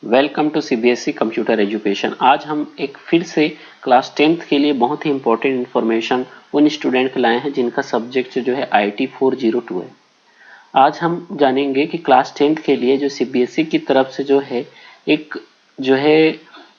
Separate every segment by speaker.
Speaker 1: Welcome to CBSE computer education. आज हम एक फिर से क्लास 10th के लिए बहुत ही इंपॉर्टेंट इन्फॉर्मेशन उन स्टूडेंट के लाए हैं जिनका सब्जेक्ट जो है IT 402 है। आज हम जानेंगे कि क्लास 10th के लिए जो सीबीएसई की तरफ से जो है एक जो है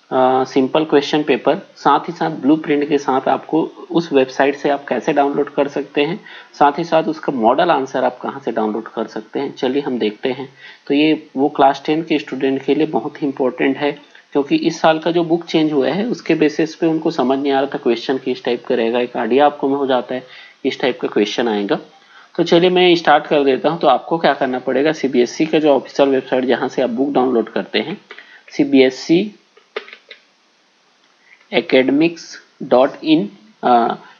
Speaker 1: सिंपल क्वेश्चन पेपर साथ ही साथ ब्लूप्रिंट के साथ आपको उस वेबसाइट से आप कैसे डाउनलोड कर सकते हैं, साथ ही साथ उसका मॉडल आंसर आप कहां से डाउनलोड कर सकते हैं, चलिए हम देखते हैं। तो ये वो क्लास 10 के स्टूडेंट के लिए बहुत ही इंपॉर्टेंट है, क्योंकि इस साल का जो बुक चेंज हुआ है उसके बेसिस पे उनको समझ नहीं आ रहा था क्वेश्चन किस टाइप का रहेगा। एक आइडिया आपको में हो जाता है इस टाइप का क्वेश्चन आएगा। तो चलिए मैं स्टार्ट कर देता हूं। तो आपको क्या करना पड़ेगा, सीबीएसई का जो ऑफिशियल वेबसाइट जहां से आप बुक डाउनलोड करते हैं, CBSE academics.in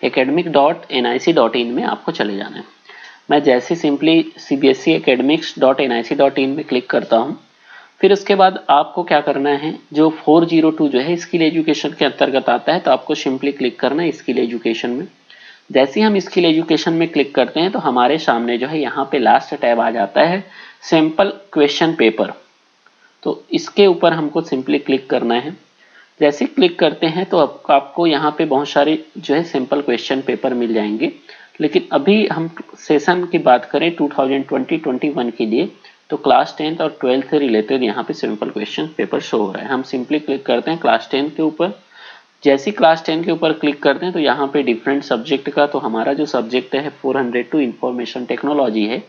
Speaker 1: academic.nic.in में आपको चले जाना है। मैं जैसे सिंपली CBSE academics.nic.in में क्लिक करता हूं, फिर उसके बाद आपको क्या करना है, जो 402 जो है स्किल एजुकेशन के अंतर्गत आता है, तो आपको सिंपली क्लिक करना है स्किल एजुकेशन में। जैसे ही हम स्किल एजुकेशन में क्लिक करते हैं तो हमारे सामने जो है यहाँ पे लास्ट टैब आ जाता है सैंपल क्वेश्चन पेपर। तो इसके ऊपर हमको सिंपली क्लिक करना है। जैसे क्लिक करते हैं तो आपको यहाँ पे बहुत सारे जो है सिंपल क्वेश्चन पेपर मिल जाएंगे, लेकिन अभी हम सेशन की बात करें 2020-21 के लिए, तो क्लास 10th और 12th से रिलेटेड यहाँ पे सिंपल क्वेश्चन पेपर शो हो रहा है। हम सिंपली क्लिक करते हैं क्लास 10 के ऊपर। जैसे क्लास 10 के ऊपर क्लिक करते हैं तो यहाँ पे डिफरेंट सब्जेक्ट का, तो हमारा जो सब्जेक्ट है 402 इंफॉर्मेशन टेक्नोलॉजी है।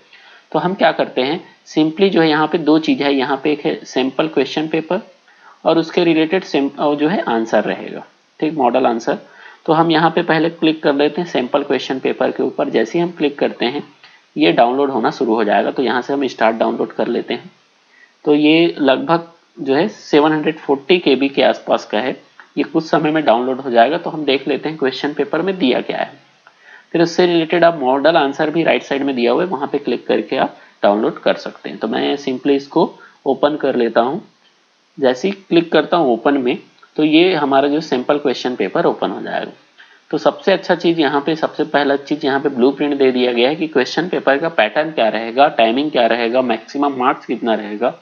Speaker 1: तो हम क्या करते हैं, सिंपली जो है यहाँ पे दो चीज है, यहाँ पे एक है सैंपल क्वेश्चन पेपर और उसके रिलेटेड जो है आंसर रहेगा, ठीक, मॉडल आंसर। तो हम यहाँ पे पहले क्लिक कर लेते हैं सैंपल क्वेश्चन पेपर के ऊपर। जैसे ही हम क्लिक करते हैं ये डाउनलोड होना शुरू हो जाएगा। तो यहाँ से हम स्टार्ट डाउनलोड कर लेते हैं। तो ये लगभग जो है 740 KB के आसपास का है। ये कुछ समय में डाउनलोड हो जाएगा। तो हम देख लेते हैं क्वेश्चन पेपर में दिया क्या है। फिर उससे रिलेटेड आप मॉडल आंसर भी राइट साइड में दिया हुआ है, वहां पे क्लिक करके आप डाउनलोड कर सकते हैं। तो मैं सिंपली इसको ओपन कर लेता हूँ। जैसे ही क्लिक करता हूँ ओपन में, तो ये हमारा जो सैंपल क्वेश्चन पेपर ओपन हो जाएगा। तो सबसे अच्छा चीज यहाँ पे, सबसे पहला चीज यहाँ पे ब्लूप्रिंट दे दिया गया है कि क्वेश्चन पेपर का पैटर्न क्या रहेगा, टाइमिंग क्या रहेगा, मैक्सिमम मार्क्स कितना रहेगा।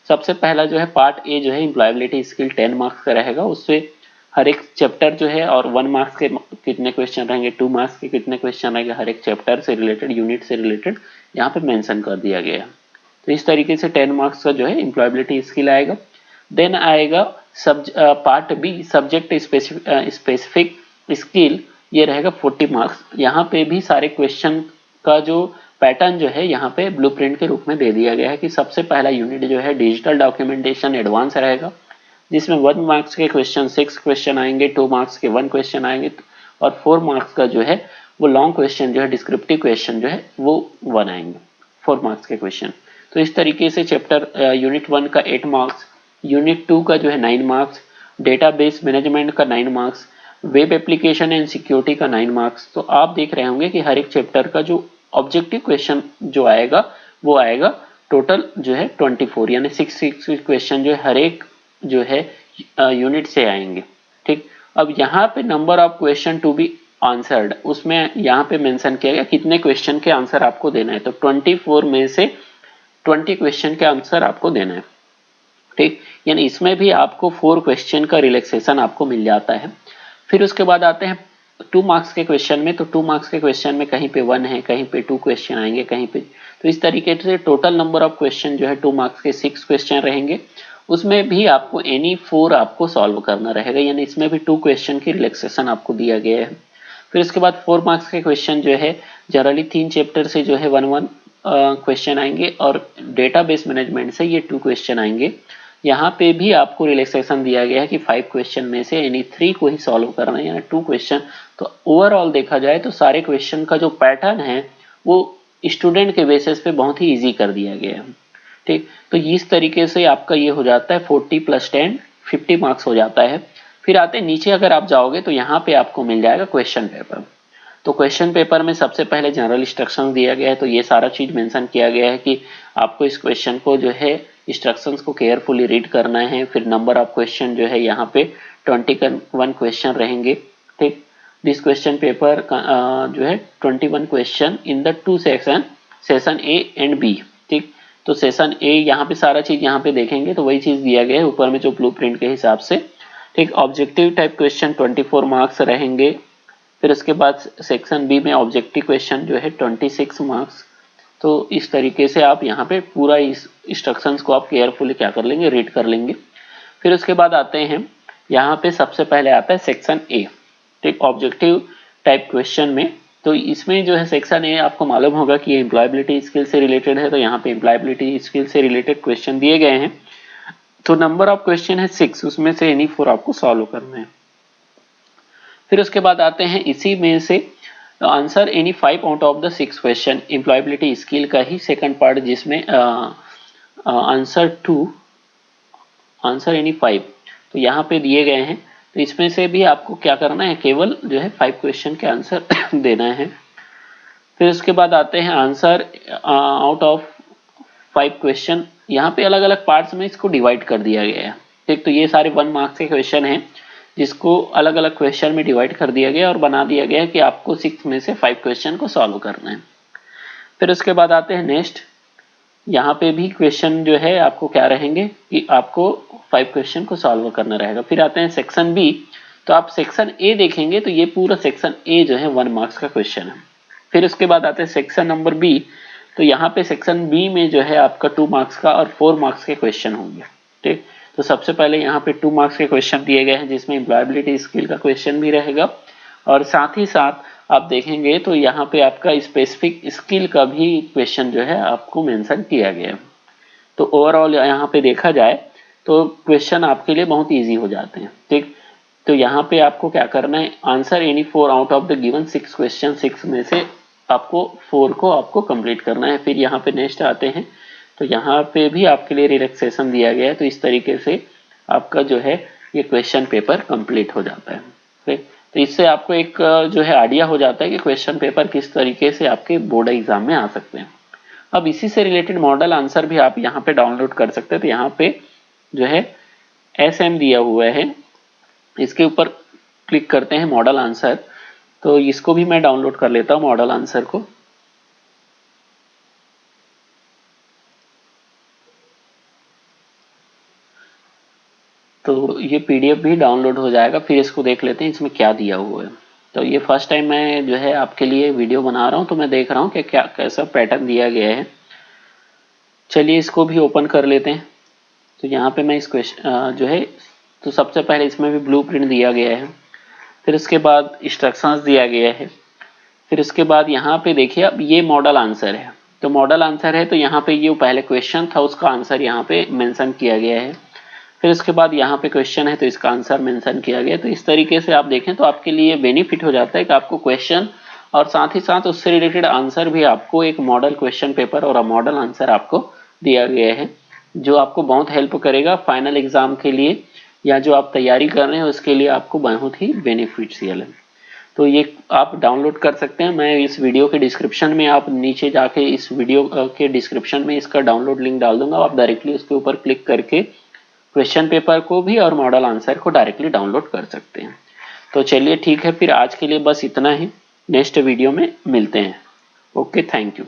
Speaker 1: सबसे पहला जो है पार्ट ए जो है एम्प्लॉयबिलिटी स्किल 10 मार्क्स का रहेगा। उससे हर एक चैप्टर जो है और 1 मार्क्स के कितने क्वेश्चन रहेंगे, 2 मार्क्स के कितने क्वेश्चन रहेंगे, हर एक चैप्टर से रिलेटेड, यूनिट से रिलेटेड यहाँ पे मेंशन कर दिया गया है। तो इस तरीके से 10 मार्क्स का जो है एम्प्लॉयबिलिटी स्किल आएगा। देन आएगा part be subject specific skill, ये रहेगा 40 मार्क्स। यहाँ पे भी सारे क्वेश्चन का जो पैटर्न जो है यहाँ पे ब्लूप्रिंट के रूप में दे दिया गया है कि सबसे पहला यूनिट जो है डिजिटल डॉक्यूमेंटेशन एडवांस रहेगा, जिसमें 1 मार्क्स के क्वेश्चन 6 क्वेश्चन आएंगे, 2 मार्क्स के 1 क्वेश्चन आएंगे और 4 मार्क्स का जो है वो लॉन्ग क्वेश्चन जो है डिस्क्रिप्टिव क्वेश्चन जो है वो 1 आएंगे, 4 मार्क्स के क्वेश्चन। तो इस तरीके से चैप्टर यूनिट 1 का 8 मार्क्स, यूनिट 2 का जो है 9 मार्क्स, डेटाबेस मैनेजमेंट का 9 marks, web application and security का 9 मार्क्स। तो आप देख रहे होंगे कि हर एक चैप्टर का जो ऑब्जेक्टिव क्वेश्चन जो आएगा वो आएगा टोटल जो है 24, यानी 6 क्वेश्चन जो है हर एक जो है यूनिट से आएंगे, ठीक। अब यहाँ पे number of question to be answered, उसमें यहाँ पे मेंशन किया गया कितने क्वेश्चन के आंसर आपको देना है। तो 24 में से 20 क्वेश्चन के आंसर आपको देना है, ठीक। यानी इसमें भी आपको 4 क्वेश्चन का रिलैक्सेशन आपको मिल जाता है। फिर उसके बाद आते हैं 2 मार्क्स के क्वेश्चन में। तो 2 मार्क्स के क्वेश्चन में कहीं पे 1 है, कहीं पे 2 क्वेश्चन आएंगे, कहीं पे, तो इस तरीके से टोटल नंबर ऑफ क्वेश्चन जो है 2 मार्क्स के 6 क्वेश्चन रहेंगे। उसमें भी आपको एनी 4 आपको सॉल्व करना रहेगा, यानी इसमें भी 2 क्वेश्चन की रिलैक्सेशन आपको दिया गया है। फिर उसके बाद 4 मार्क्स के क्वेश्चन जो है जनरली 3 चैप्टर से जो है 1 क्वेश्चन आएंगे और डेटाबेस मैनेजमेंट से ये 2 क्वेश्चन आएंगे। यहाँ पे भी आपको रिलैक्सेशन दिया गया है कि 5 क्वेश्चन में से एनी 3 को ही सॉल्व करना है, यानी 2 क्वेश्चन। तो ओवरऑल देखा जाए तो सारे क्वेश्चन का जो पैटर्न है वो स्टूडेंट के बेसिस पे बहुत ही इजी कर दिया गया है, ठीक। तो इस तरीके से आपका ये हो जाता है 40 + 10 50 मार्क्स हो जाता है। फिर आते नीचे अगर आप जाओगे तो यहाँ पे आपको मिल जाएगा क्वेश्चन पेपर। तो क्वेश्चन पेपर में सबसे पहले जनरल इंस्ट्रक्शंस दिया गया है। तो ये सारा चीज मेंशन किया गया है कि आपको इस क्वेश्चन को जो है इंस्ट्रक्शंस को केयरफुली रीड करना है। फिर नंबर ऑफ क्वेश्चन जो है यहाँ पे 21 क्वेश्चन रहेंगे, ठीक। दिस क्वेश्चन पेपर जो है 21 question in the 2 session, session A and B, ठीक। तो सेशन ए यहाँ पे सारा चीज यहाँ पे देखेंगे तो वही चीज दिया गया है ऊपर में जो ब्लूप्रिंट के हिसाब से। ठीक, ऑब्जेक्टिव टाइप क्वेश्चन 24 मार्क्स रहेंगे। फिर उसके बाद सेक्शन बी में ऑब्जेक्टिव क्वेश्चन जो है 26 मार्क्स। तो इस तरीके से आप यहाँ पे पूरा इस इंस्ट्रक्शंस को आप केयरफुली क्या कर लेंगे, रीड कर लेंगे। फिर उसके बाद आते हैं यहाँ पे सबसे पहले आता है सेक्शन ए। ठीक, ऑब्जेक्टिव टाइप क्वेश्चन में तो इसमें जो है सेक्शन ए आपको मालूम होगा कि ये एम्प्लॉयबिलिटी स्किल से रिलेटेड है। तो यहाँ पे एम्प्लॉयबिलिटी स्किल से रिलेटेड क्वेश्चन दिए गए हैं। तो नंबर ऑफ क्वेश्चन है 6, उसमें से एनी 4 आपको सॉल्व करना है। फिर उसके बाद आते हैं इसी में से answer any 5 out of the 6 question, employability skill का ही सेकंड पार्ट जिसमें आंसर एनी 5 तो यहाँ पे दिए गए हैं। तो इसमें से भी आपको क्या करना है, केवल जो है 5 क्वेश्चन के आंसर देना है। फिर उसके बाद आते हैं आंसर आउट ऑफ 5 क्वेश्चन। यहाँ पे अलग अलग पार्ट्स में इसको डिवाइड कर दिया गया है। ठीक, तो ये सारे 1 मार्क्स के क्वेश्चन हैं जिसको अलग अलग क्वेश्चन में डिवाइड कर दिया गया और बना दिया गया कि आपको 6 में से 5 क्वेश्चन को सॉल्व करना है। फिर उसके बाद आते हैं नेक्स्ट, यहाँ पे भी क्वेश्चन जो है आपको क्या रहेंगे कि आपको 5 क्वेश्चन को सॉल्व करना रहेगा। फिर आते हैं सेक्शन बी। तो आप सेक्शन ए देखेंगे तो ये पूरा सेक्शन ए जो है 1 मार्क्स का क्वेश्चन है। फिर उसके बाद आते हैं सेक्शन नंबर बी। तो यहाँ पे सेक्शन बी में जो है आपका 2 मार्क्स का और 4 मार्क्स के क्वेश्चन होंगे। ठीक, तो सबसे पहले यहाँ पे 2 मार्क्स के क्वेश्चन दिए गए हैं जिसमें एम्प्लॉयबिलिटी स्किल का क्वेश्चन भी रहेगा और साथ ही साथ आप देखेंगे तो यहाँ पे आपका स्पेसिफिक स्किल का भी क्वेश्चन जो है आपको मेंशन किया गया है। तो ओवरऑल यहाँ पे देखा जाए तो क्वेश्चन आपके लिए बहुत इजी हो जाते हैं। ठीक, तो यहाँ पे आपको क्या करना है, answer any 4 out of the given 6 question, 6 में से आपको 4 को आपको कंप्लीट करना है। फिर यहाँ पे नेक्स्ट आते हैं तो यहाँ पे भी आपके लिए रिलैक्सेशन दिया गया है। तो इस तरीके से आपका जो है ये क्वेश्चन पेपर कंप्लीट हो जाता है। ठीक, तो इससे आपको एक जो है आइडिया हो जाता है कि क्वेश्चन पेपर किस तरीके से आपके बोर्ड एग्जाम में आ सकते हैं। अब इसी से रिलेटेड मॉडल आंसर भी आप यहाँ पे डाउनलोड कर सकते हैं। तो यहाँ पे जो है SM दिया हुआ है, इसके ऊपर क्लिक करते हैं मॉडल आंसर। तो इसको भी मैं डाउनलोड कर लेता हूँ मॉडल आंसर को। तो ये PDF भी डाउनलोड हो जाएगा। फिर इसको देख लेते हैं इसमें क्या दिया हुआ है। तो ये फर्स्ट टाइम मैं जो है आपके लिए वीडियो बना रहा हूँ तो मैं देख रहा हूँ कि क्या कैसा पैटर्न दिया गया है। चलिए इसको भी ओपन कर लेते हैं। तो यहाँ पे मैं इस क्वेश्चन जो है तो सबसे पहले इसमें भी ब्लूप्रिंट दिया गया है। फिर उसके बाद इंस्ट्रक्शंस दिया गया है। फिर उसके बाद यहाँ पे देखिए अब ये मॉडल आंसर है। तो मॉडल आंसर है तो यहाँ पे ये पहले क्वेश्चन था उसका आंसर यहाँ पे मेंशन किया गया है। फिर उसके बाद यहाँ पे क्वेश्चन है तो इसका आंसर मेंशन किया गया। तो इस तरीके से आप देखें तो आपके लिए बेनिफिट हो जाता है कि आपको क्वेश्चन और साथ ही साथ उससे रिलेटेड आंसर भी आपको एक मॉडल क्वेश्चन पेपर और मॉडल आंसर आपको दिया गया है जो आपको बहुत हेल्प करेगा फाइनल एग्जाम के लिए या जो आप तैयारी कर रहे हैं उसके लिए आपको बहुत ही बेनिफिशियल है। तो ये आप डाउनलोड कर सकते हैं। मैं इस वीडियो के डिस्क्रिप्शन में आप नीचे जाके इस वीडियो के डिस्क्रिप्शन में इसका डाउनलोड लिंक डाल दूंगा। आप डायरेक्टली उसके ऊपर क्लिक करके क्वेश्चन पेपर को भी और मॉडल आंसर को डायरेक्टली डाउनलोड कर सकते हैं। तो चलिए ठीक है, फिर आज के लिए बस इतना ही। नेक्स्ट वीडियो में मिलते हैं। Okay, thank you.